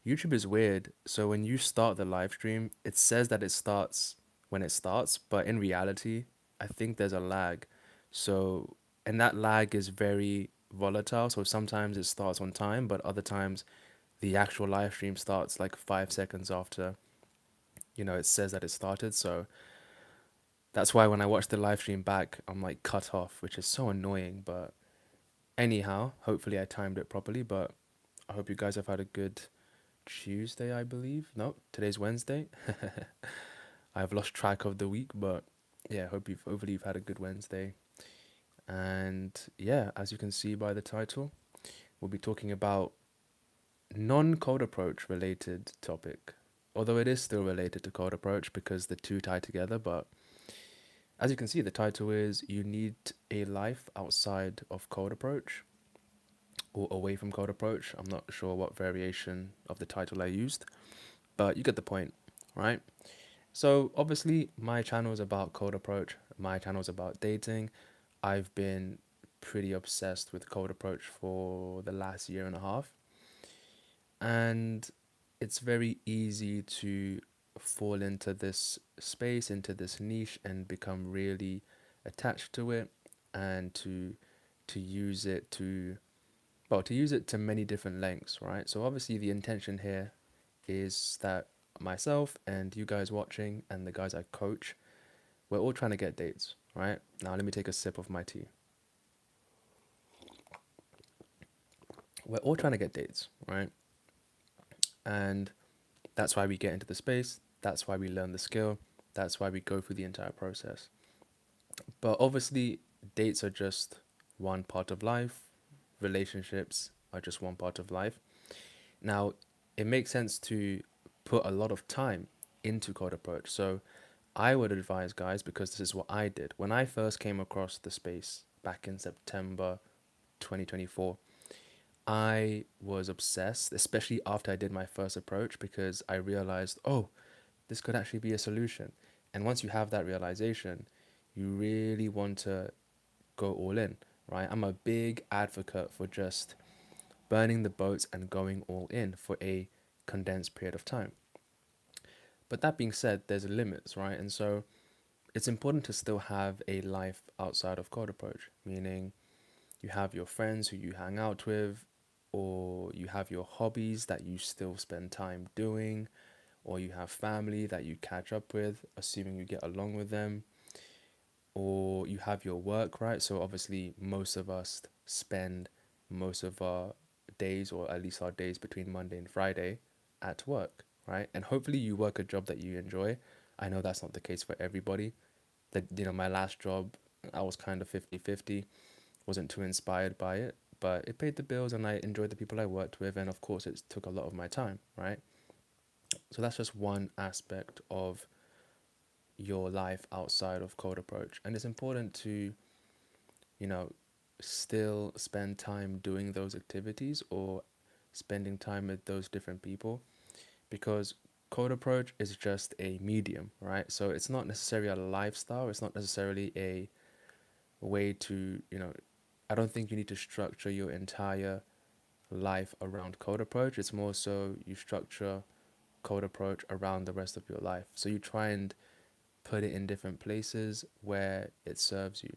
YouTube is weird. So when you start the live stream, it says that it starts when it starts, but in reality, I think there's a lag. So, and that lag is very volatile. So sometimes it starts on time, but other times the actual live stream starts like 5 seconds after, it says that it started. So that's why when I watch the live stream back, I'm like cut off, which is so annoying. But anyhow, hopefully I timed it properly. But I hope you guys have had a good Tuesday, I believe. No, today's Wednesday. I've lost track of the week, but yeah, hopefully you've had a good Wednesday. And yeah, as you can see by the title, we'll be talking about non-code approach related topic. Although it is still related to code approach because the two tie together, but as you can see, the title is You Need a Life Outside of Code Approach or Away from Code Approach. I'm not sure what variation of the title I used, but you get the point, right? So obviously my channel is about code approach. My channel is about dating. I've been pretty obsessed with code approach for the last year and a half. And it's very easy to fall into this space, into this niche and become really attached to it and to use it to use it to many different lengths, right? So obviously the intention here is that myself and you guys watching and the guys I coach, we're all trying to get dates, right? Now let me take a sip of my tea. We're all trying to get dates, right? And that's why we get into the space. That's why we learn the skill. That's why we go through the entire process. But obviously, dates are just one part of life. Relationships are just one part of life. Now, it makes sense to put a lot of time into code approach. So I would advise guys, because this is what I did when I first came across the space back in September 2024. I was obsessed, especially after I did my first approach, because I realized, oh, this could actually be a solution. And once you have that realization, you really want to go all in, right? I'm a big advocate for just burning the boats and going all in for a condensed period of time. But that being said, there's limits, right? And so it's important to still have a life outside of code approach, meaning you have your friends who you hang out with, or you have your hobbies that you still spend time doing, or you have family that you catch up with, assuming you get along with them, or you have your work, right? So obviously, most of us spend most of our days, or at least our days between Monday and Friday, at work, right? And hopefully, you work a job that you enjoy. I know that's not the case for everybody. That, my last job, I was kind of 50-50, wasn't too inspired by it, but it paid the bills and I enjoyed the people I worked with. And of course, it took a lot of my time, right? So that's just one aspect of your life outside of code approach. And it's important to, you know, still spend time doing those activities or spending time with those different people because code approach is just a medium, right? So it's not necessarily a lifestyle, it's not necessarily a way to, I don't think you need to structure your entire life around code approach. It's more so you structure code approach around the rest of your life. So you try and put it in different places where it serves you.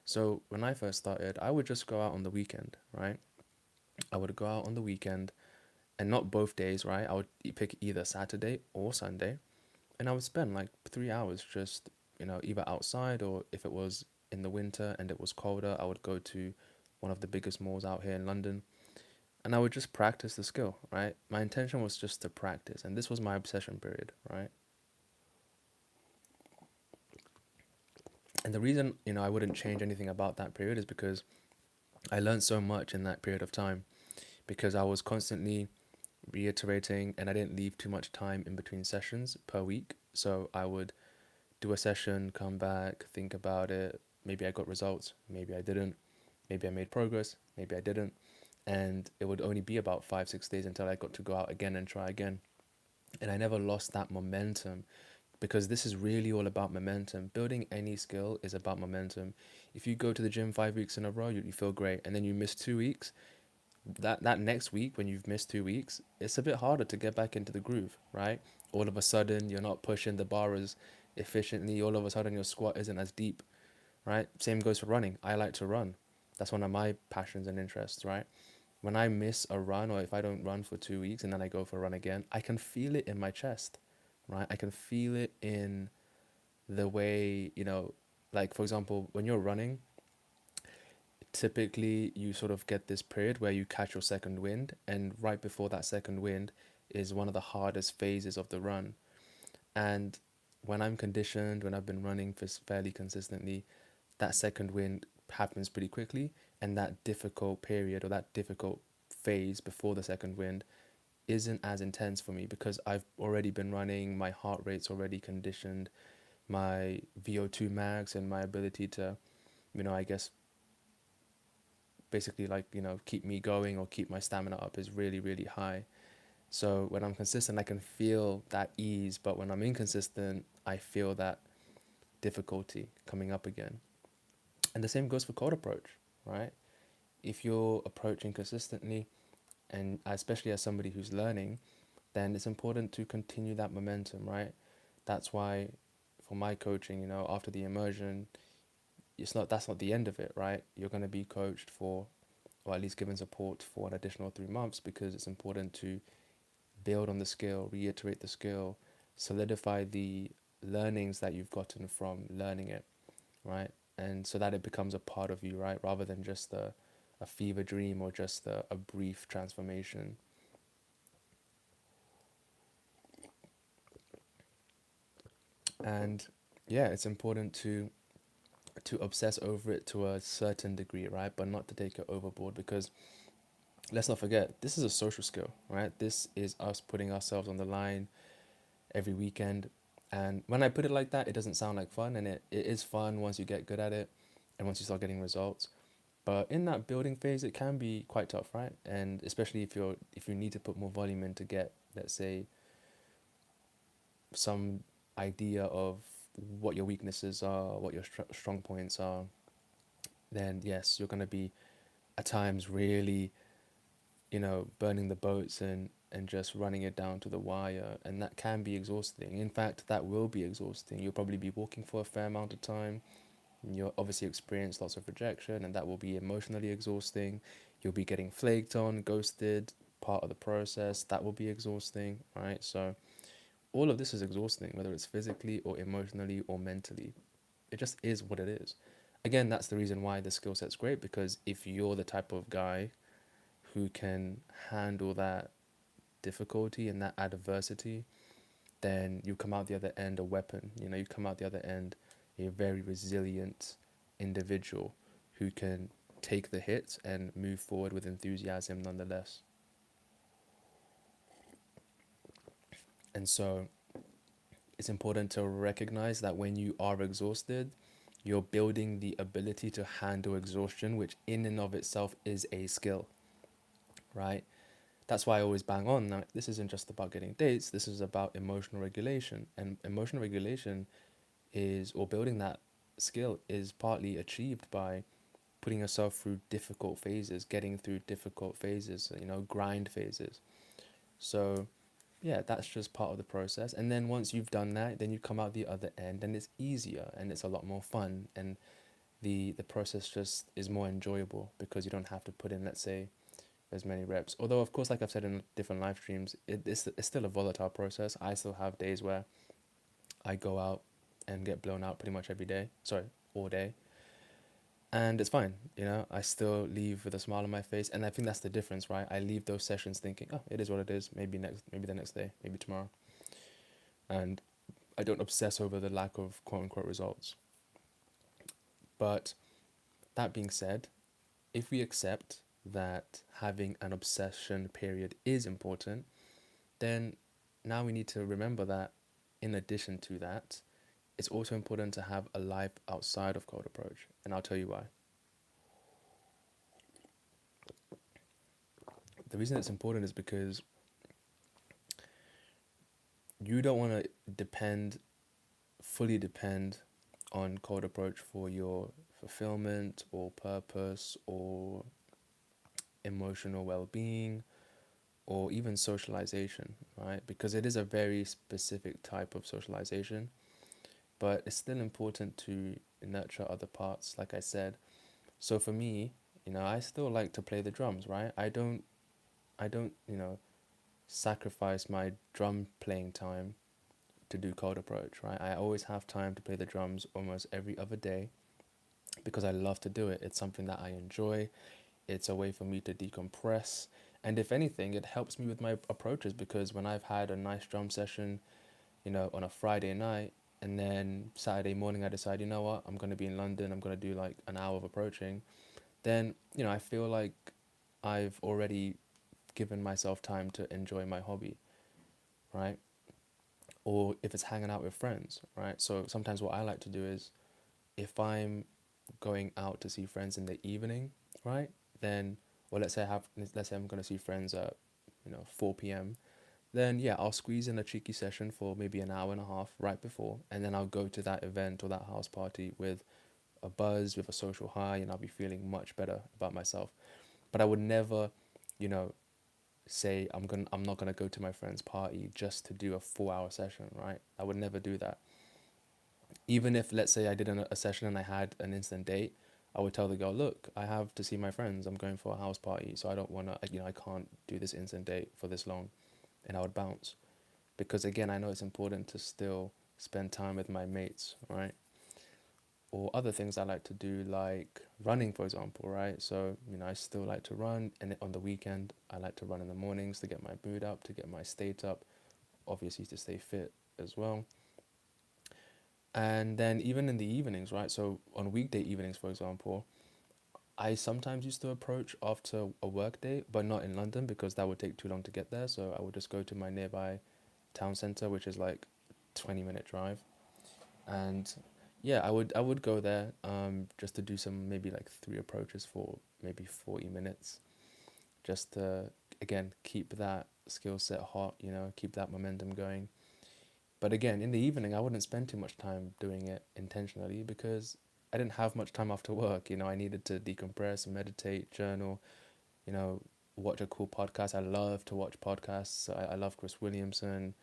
So when I first started, I would just go out on the weekend, right? I would go out on the weekend and not both days, right? I would pick either Saturday or Sunday and I would spend like 3 hours just, either outside or if it was in the winter and it was colder, I would go to one of the biggest malls out here in London and I would just practice the skill, right? My intention was just to practice, and this was my obsession period, right? And the reason, I wouldn't change anything about that period is because I learned so much in that period of time because I was constantly reiterating and I didn't leave too much time in between sessions per week. So I would do a session, come back, think about it. Maybe I got results, maybe I didn't. Maybe I made progress, maybe I didn't. And it would only be about 5, 6 days until I got to go out again and try again. And I never lost that momentum because this is really all about momentum. Building any skill is about momentum. If you go to the gym 5 weeks in a row, you feel great, and then you miss 2 weeks, that next week when you've missed 2 weeks, it's a bit harder to get back into the groove, right? All of a sudden, you're not pushing the bar as efficiently. All of a sudden, your squat isn't as deep, right? Same goes for running. I like to run. That's one of my passions and interests, right? When I miss a run or if I don't run for 2 weeks and then I go for a run again, I can feel it in my chest, right? I can feel it in the way, like for example, when you're running, typically you sort of get this period where you catch your second wind, and right before that second wind is one of the hardest phases of the run. And when I'm conditioned, when I've been running for fairly consistently, that second wind happens pretty quickly, and that difficult period or that difficult phase before the second wind isn't as intense for me because I've already been running, my heart rate's already conditioned, my VO2 max and my ability to, I guess basically like, keep me going or keep my stamina up is really, really high. So when I'm consistent, I can feel that ease, but when I'm inconsistent, I feel that difficulty coming up again. And the same goes for cold approach, right? If you're approaching consistently, and especially as somebody who's learning, then it's important to continue that momentum, right? That's why for my coaching, after the immersion, that's not the end of it, right? You're going to be coached for, or at least given support for an additional 3 months because it's important to build on the skill, reiterate the skill, solidify the learnings that you've gotten from learning it, right? And so that it becomes a part of you, right? Rather than just a fever dream or just a brief transformation. And yeah, it's important to obsess over it to a certain degree, right? But not to take it overboard because let's not forget, this is a social skill, right? This is us putting ourselves on the line every weekend. And when I put it like that, it doesn't sound like fun, and it is fun once you get good at it and once you start getting results. But in that building phase, it can be quite tough, right? And especially if you need to put more volume in to get, let's say, some idea of what your weaknesses are, what your strong points are, then yes, you're going to be at times really, burning the boats and just running it down to the wire. And that can be exhausting. In fact, that will be exhausting. You'll probably be walking for a fair amount of time. You'll obviously experience lots of rejection, and that will be emotionally exhausting. You'll be getting flaked on, ghosted, part of the process. That will be exhausting, right? So all of this is exhausting, whether it's physically or emotionally or mentally. It just is what it is. Again, that's the reason why the skill set's great, because if you're the type of guy who can handle that difficulty and that adversity, then you come out the other end a weapon. You come out the other end a very resilient individual who can take the hits and move forward with enthusiasm nonetheless. And so it's important to recognize that when you are exhausted, you're building the ability to handle exhaustion, which in and of itself is a skill, right? That's why I always bang on that this isn't just about getting dates, this is about emotional regulation. And emotional regulation is, or building that skill is partly achieved by putting yourself through difficult phases, getting through difficult phases, grind phases. So yeah, that's just part of the process. And then once you've done that, then you come out the other end and it's easier and it's a lot more fun, and the process just is more enjoyable because you don't have to put in, let's say, as many reps. Although of course, like I've said in different live streams, it's still a volatile process. I still have days where I go out and get blown out pretty much every day. Sorry, all day. And it's fine, I still leave with a smile on my face, and I think that's the difference, right? I leave those sessions thinking, oh, it is what it is. Maybe the next day, maybe tomorrow, and I don't obsess over the lack of quote unquote results. But that being said, if we accept that having an obsession period is important, then now we need to remember that in addition to that, it's also important to have a life outside of cold approach, and I'll tell you why. The reason it's important is because you don't want to fully depend on cold approach for your fulfillment or purpose or emotional well-being, or even socialization, right? Because it is a very specific type of socialization, but it's still important to nurture other parts, like I said. So for me, I still like to play the drums, right? I don't sacrifice my drum playing time to do cold approach, right? I always have time to play the drums almost every other day because I love to do it. It's something that I enjoy. It's a way for me to decompress. And if anything, it helps me with my approaches because when I've had a nice drum session, on a Friday night, and then Saturday morning I decide, you know what, I'm going to be in London, I'm going to do like an hour of approaching, then, I feel like I've already given myself time to enjoy my hobby, right? Or if it's hanging out with friends, right? So sometimes what I like to do is if I'm going out to see friends in the evening, right? Then, or let's say I'm going to see friends at, 4 p.m. Then yeah, I'll squeeze in a cheeky session for maybe an hour and a half right before, and then I'll go to that event or that house party with a buzz, with a social high, and I'll be feeling much better about myself. But I would never, you know, say I'm not gonna go to my friend's party just to do a 4 hour session, right? I would never do that. Even if let's say I did a session and I had an instant date, I would tell the girl, look, I have to see my friends. I'm going for a house party, so I don't wanna, I can't do this instant date for this long, and I would bounce because again, I know it's important to still spend time with my mates, right? Or other things I like to do, like running, for example, right? So, I still like to run, and on the weekend, I like to run in the mornings to get my mood up, to get my state up, obviously to stay fit as well. And then even in the evenings, right? So on weekday evenings, for example, I sometimes used to approach after a work day, but not in London because that would take too long to get there. So I would just go to my nearby town center, which is like 20-minute drive. And yeah, I would go there just to do some maybe like three approaches for maybe 40 minutes just to again keep that skill set hot, keep that momentum going. But again, in the evening, I wouldn't spend too much time doing it intentionally because I didn't have much time after work. I needed to decompress, meditate, journal, you know, watch a cool podcast. I love to watch podcasts. I love Chris Williamson,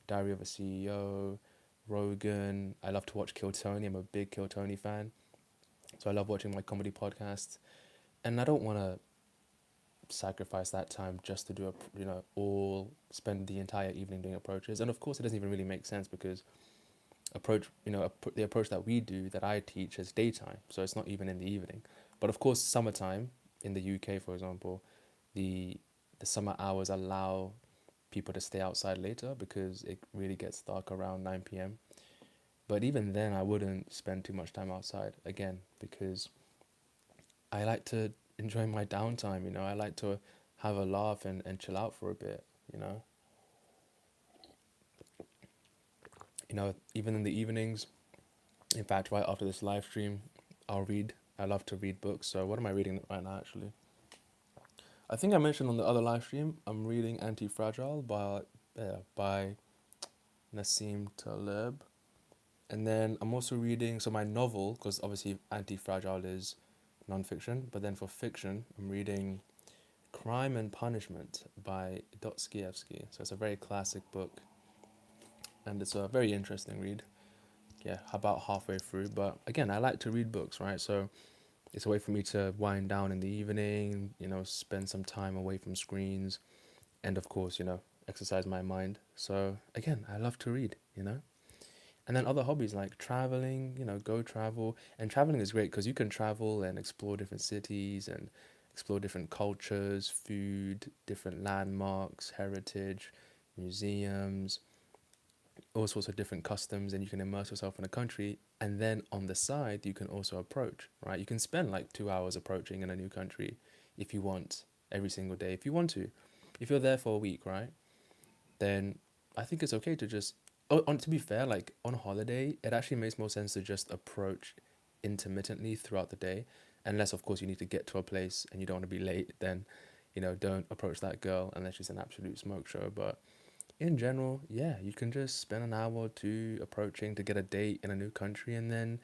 Diary of a CEO, Rogan. I love to watch Kill Tony. I'm a big Kill Tony fan. So I love watching my comedy podcasts. And I don't want to sacrifice that time just to do all spend the entire evening doing approaches. And of course, it doesn't even really make sense because the approach that we do, that I teach, is daytime. So it's not even in the evening. But of course, summertime in the UK, for example, the the summer hours allow people to stay outside later because it really gets dark around 9 p.m. But even then, I wouldn't spend too much time outside again because I like to enjoy my downtime. I like to have a laugh and chill out for a bit. You know, even in the evenings. In fact, right after this live stream, I'll read. I love to read books. So what am I reading right now? Actually, I think I mentioned on the other live stream, I'm reading Anti-Fragile by Nassim Taleb. And then I'm also reading, so my novel, because obviously Anti-Fragile is non-fiction, but then for fiction, I'm reading Crime and Punishment by Dostoevsky. So it's a very classic book, and it's a very interesting read. Yeah, about halfway through. But again, I like to read books, right? So it's a way for me to wind down in the evening, spend some time away from screens, and of course, exercise my mind. So again, I love to read. And then other hobbies like traveling, go travel. And traveling is great because you can travel and explore different cities and explore different cultures, food, different landmarks, heritage, museums, all sorts of different customs, and you can immerse yourself in a country. And then on the side, you can also approach, right? You can spend like 2 hours approaching in a new country if you want, every single day, if you want to. If you're there for a week, right? Then I think it's okay to just, oh, to be fair, like on holiday, it actually makes more sense to just approach intermittently throughout the day. Unless, of course, you need to get to a place and you don't want to be late, then, don't approach that girl unless she's an absolute smoke show. But in general, yeah, you can just spend an hour or two approaching to get a date in a new country and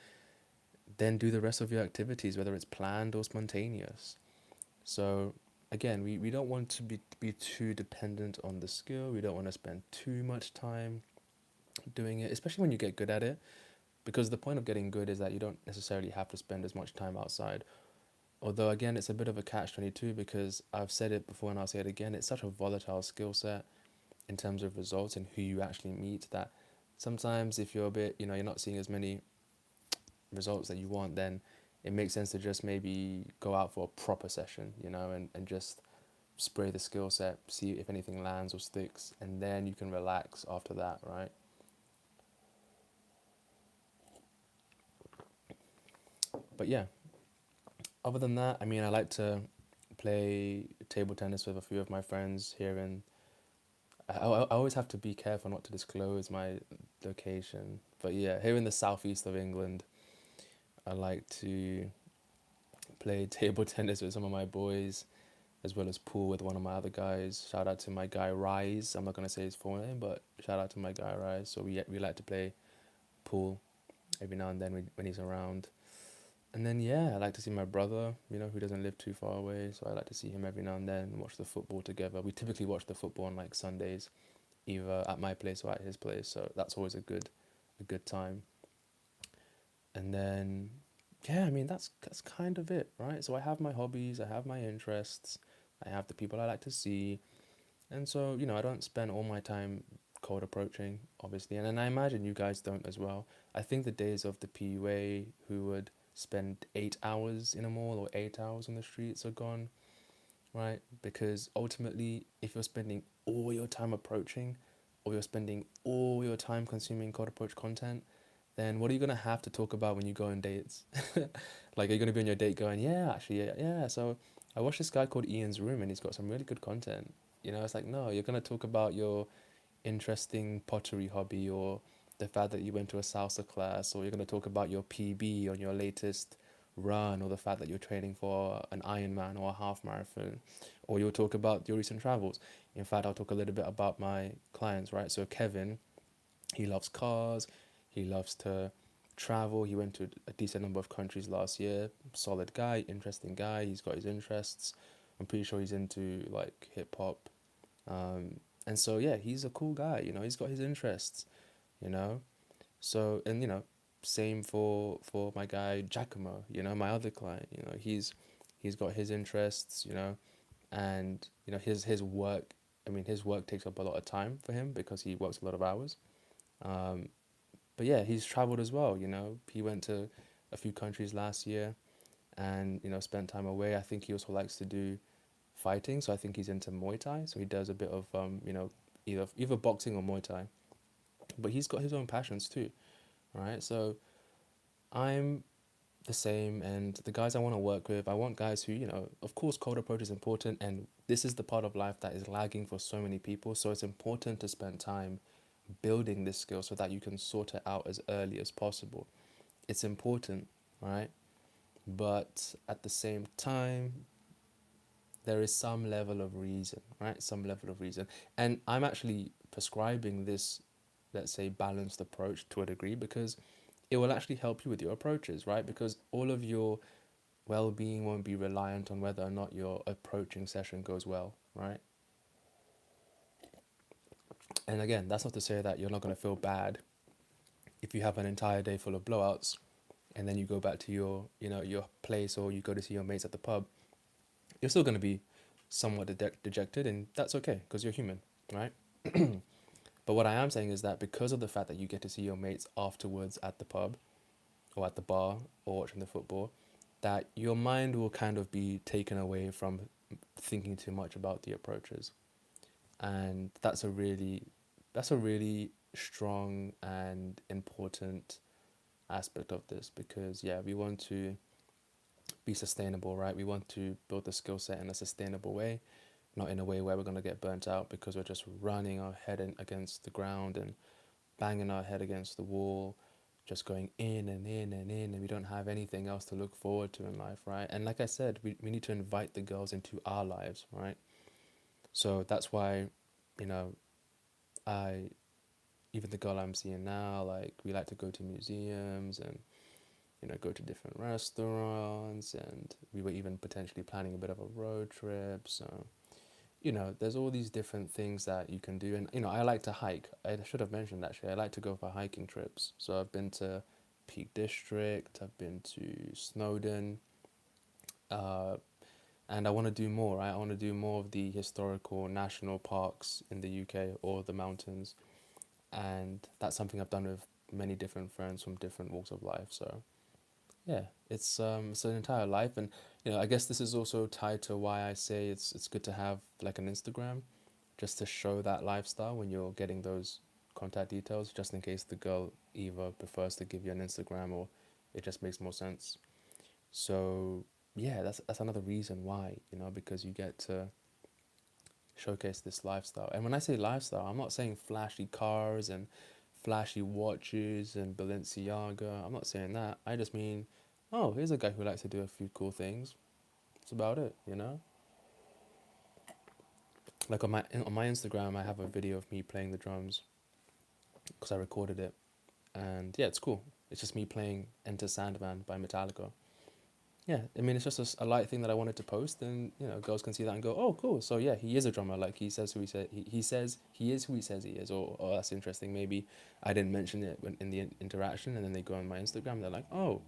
then do the rest of your activities, whether it's planned or spontaneous. So again, we don't want to be too dependent on the skill. We don't want to spend too much time doing it, especially when you get good at it. Because the point of getting good is that you don't necessarily have to spend as much time outside. Although again, it's a bit of a catch-22 because I've said it before and I'll say it again. It's such a volatile skill set in terms of results and who you actually meet that sometimes if you're a bit, you're not seeing as many results that you want, then it makes sense to just maybe go out for a proper session, and just spray the skill set, see if anything lands or sticks, and then you can relax after that, right? But yeah, other than that, I mean, I like to play table tennis with a few of my friends here in. I always have to be careful not to disclose my location, but yeah, here in the southeast of England, I like to play table tennis with some of my boys, as well as pool with one of my other guys. Shout out to my guy Rise. I'm not gonna say his full name, but shout out to my guy Rise. So we like to play pool every now and then when he's around. And then yeah, I like to see my brother, who doesn't live too far away. So I like to see him every now and then and watch the football together. We typically watch the football on like Sundays, either at my place or at his place. So that's always a good time. And then yeah, I mean that's kind of it, right? So I have my hobbies, I have my interests, I have the people I like to see, and so I don't spend all my time cold approaching, obviously, and I imagine you guys don't as well. I think the days of the PUA who would spend 8 hours in a mall or 8 hours on the streets are gone, right? Because ultimately, if you're spending all your time approaching, or you're spending all your time consuming cold approach content, then what are you gonna have to talk about when you go on dates? Like, are you gonna be on your date going, yeah, actually, yeah, yeah. So I watched this guy called Ian's Room, and he's got some really good content. It's like, no, you're gonna talk about your interesting pottery hobby, or the fact that you went to a salsa class, or you're gonna talk about your PB on your latest run, or the fact that you're training for an Ironman or a half marathon, or you'll talk about your recent travels. In fact, I'll talk a little bit about my clients, right? So Kevin, he loves cars. He loves to travel. He went to a decent number of countries last year. Solid guy, interesting guy. He's got his interests. I'm pretty sure he's into like hip hop. And so yeah, he's a cool guy. He's got his interests. You know. So and same for my guy Giacomo. My other client. He's got his interests. And his work. I mean, his work takes up a lot of time for him because he works a lot of hours. Um, but yeah, he's traveled as well. He went to a few countries last year and spent time away. I think he also likes to do fighting, so I think he's into Muay Thai. So he does a bit of either boxing or Muay Thai. But he's got his own passions too, right? So I'm the same, and the guys I want to work with, I want guys who of course, cold approach is important, and this is the part of life that is lagging for so many people. So it's important to spend time building this skill so that you can sort it out as early as possible. It's important, right? But at the same time, there is some level of reason, right? Some level of reason. And I'm actually prescribing this, let's say, balanced approach to a degree because it will actually help you with your approaches, right? Because all of your well being won't be reliant on whether or not your approaching session goes well, right? And again, that's not to say that you're not going to feel bad if you have an entire day full of blowouts and then you go back to your place, or you go to see your mates at the pub. You're still going to be somewhat dejected, and that's okay because you're human, right? But what I am saying is that because of the fact that you get to see your mates afterwards at the pub or at the bar or watching the football, that your mind will kind of be taken away from thinking too much about the approaches. And that's a really strong and important aspect of this, because yeah, we want to be sustainable, right? We want to build the skill set in a sustainable way, not in a way where we're going to get burnt out because we're just running our head against the ground and banging our head against the wall, just going in and in and in, and we don't have anything else to look forward to in life, right? And like I said, we need to invite the girls into our lives, right? So that's why, you know, even the girl I'm seeing now, like, we like to go to museums and go to different restaurants, and we were even potentially planning a bit of a road trip. So, there's all these different things that you can do. And, I like to hike. I should have mentioned actually, I like to go for hiking trips. So I've been to Peak District, I've been to Snowdon, uh, and I want to do more, right? I want to do more of the historical national parks in the UK or the mountains. And that's something I've done with many different friends from different walks of life. So yeah, it's an entire life, and I guess this is also tied to why I say it's good to have like an Instagram, just to show that lifestyle when you're getting those contact details, just in case the girl either prefers to give you an Instagram or it just makes more sense. So yeah, that's another reason why, because you get to showcase this lifestyle. And when I say lifestyle, I'm not saying flashy cars and flashy watches and Balenciaga. I'm not saying that. I just mean, oh, here's a guy who likes to do a few cool things. That's about it. Like on my Instagram, I have a video of me playing the drums because I recorded it, and yeah, it's cool. It's just me playing Enter Sandman by Metallica. Yeah, I mean, it's just a light thing that I wanted to post, and girls can see that and go, "Oh, cool." So yeah, he is a drummer. Like he says who he said he says he is who he says he is. Or oh, that's interesting. Maybe I didn't mention it in the interaction, and then they go on my Instagram. They're like, "Oh,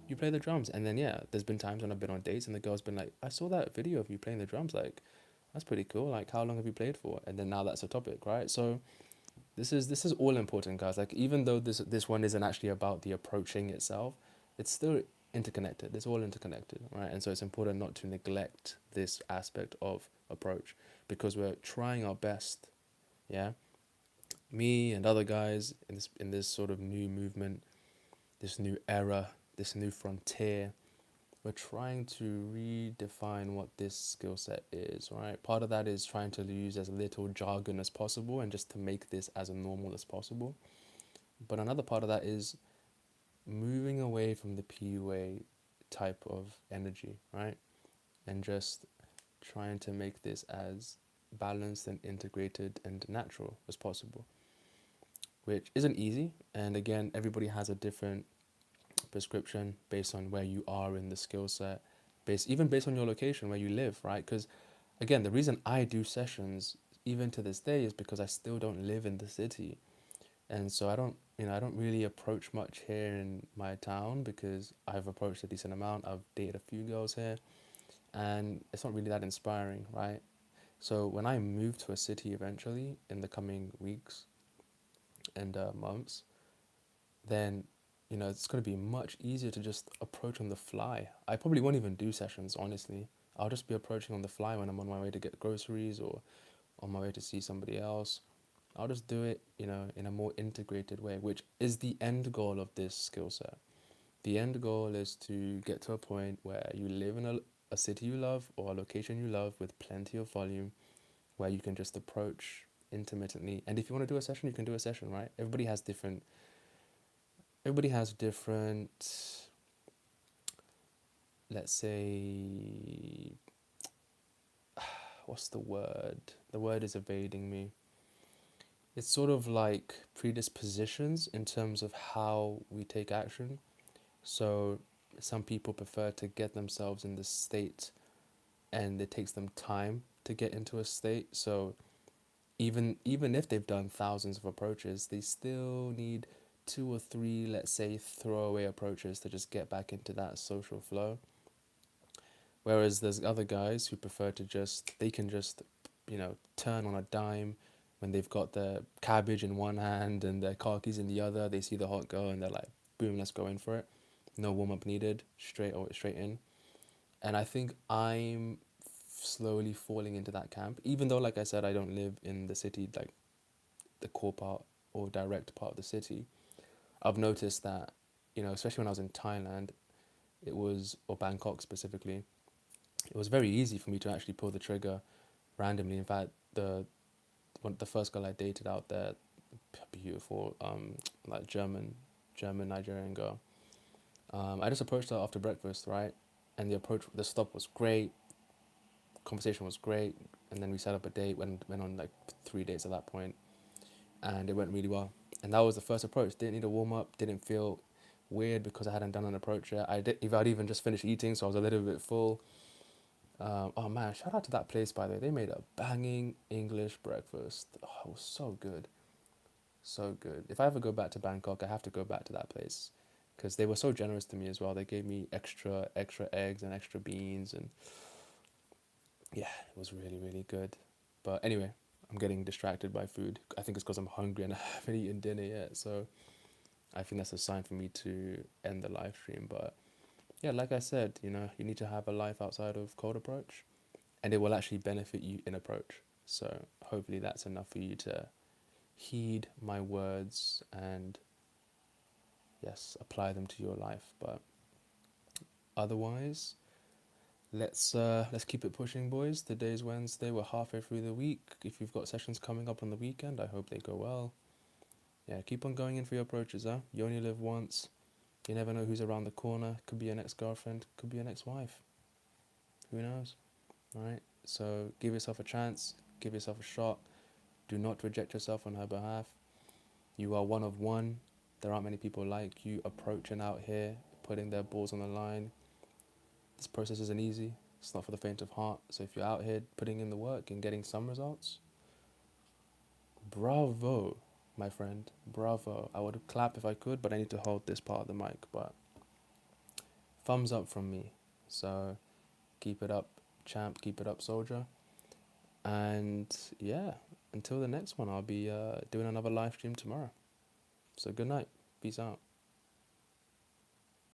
you play the drums," and then yeah, there's been times when I've been on dates, and the girl's been like, "I saw that video of you playing the drums. Like, that's pretty cool. Like, how long have you played for?" And then now that's a topic, right? So this is all important, guys. Like even though this one isn't actually about the approaching itself, it's still interconnected. It's all interconnected, right? And so it's important not to neglect this aspect of approach, because we're trying our best. Yeah, me and other guys in this sort of new movement, this new era, this new frontier, we're trying to redefine what this skill set is, right? Part of that is trying to use as little jargon as possible and just to make this as normal as possible. But another part of that is moving away from the PUA type of energy, right? And just trying to make this as balanced and integrated and natural as possible, which isn't easy. And again, everybody has a different prescription based on where you are in the skill set, even based on your location where you live, right? Because again, the reason I do sessions even to this day is because I still don't live in the city, and so I don't really approach much here in my town because I've approached a decent amount. I've dated a few girls here, and it's not really that inspiring, right? So when I move to a city eventually in the coming weeks and months, then it's going to be much easier to just approach on the fly. I probably won't even do sessions, honestly. I'll just be approaching on the fly when I'm on my way to get groceries or on my way to see somebody else. I'll just do it, in a more integrated way, which is the end goal of this skill set. The end goal is to get to a point where you live in a city you love or a location you love with plenty of volume, where you can just approach intermittently. And if you want to do a session, you can do a session, right? Everybody has different, let's say, what's the word? The word is evading me. It's sort of like predispositions in terms of how we take action. So some people prefer to get themselves in this state, and it takes them time to get into a state. So even if they've done thousands of approaches, they still need two or three, let's say, throwaway approaches to just get back into that social flow. Whereas there's other guys who prefer to they can just, turn on a dime when they've got the cabbage in one hand and their khakis in the other. They see the hot girl and they're like, boom, let's go in for it. No warm up needed, straight in. And I think I'm slowly falling into that camp, even though, like I said, I don't live in the city, like the core part or direct part of the city. I've noticed that, especially when I was in Thailand, or Bangkok specifically, it was very easy for me to actually pull the trigger randomly. In fact, the first girl I dated out there, beautiful, like German Nigerian girl. I just approached her after breakfast, right? And the stop was great, conversation was great, and then we set up a date. Went on like 3 dates at that point, and it went really well. And that was the first approach. Didn't need a warm up. Didn't feel weird because I hadn't done an approach yet. If I'd even just finished eating, so I was a little bit full. Oh man, shout out to that place by the way. They made a banging English breakfast. Oh, it was so good, so good. If I ever go back to Bangkok, I have to go back to that place because they were so generous to me as well. They gave me extra eggs and extra beans, and yeah, it was really really good. But anyway, I'm getting distracted by food. I think it's because I'm hungry and I haven't eaten dinner yet. So I think that's a sign for me to end the live stream. But yeah, like I said, you need to have a life outside of cold approach, and it will actually benefit you in approach. So hopefully that's enough for you to heed my words and yes, apply them to your life. But otherwise, let's keep it pushing, boys. Today's Wednesday. We're halfway through the week. If you've got sessions coming up on the weekend, I hope they go well. Yeah, keep on going in for your approaches, huh? You only live once. You never know who's around the corner. Could be an ex-girlfriend, could be an ex-wife. Who knows? All right? So give yourself a chance, give yourself a shot. Do not reject yourself on her behalf. You are one of one. There aren't many people like you approaching out here, putting their balls on the line. This process isn't easy. It's not for the faint of heart. So if you're out here putting in the work and getting some results, bravo, my friend. Bravo. I would clap if I could, but I need to hold this part of the mic. But thumbs up from me. So keep it up, champ. Keep it up, soldier. And yeah, until the next one, I'll be doing another live stream tomorrow. So good night. Peace out.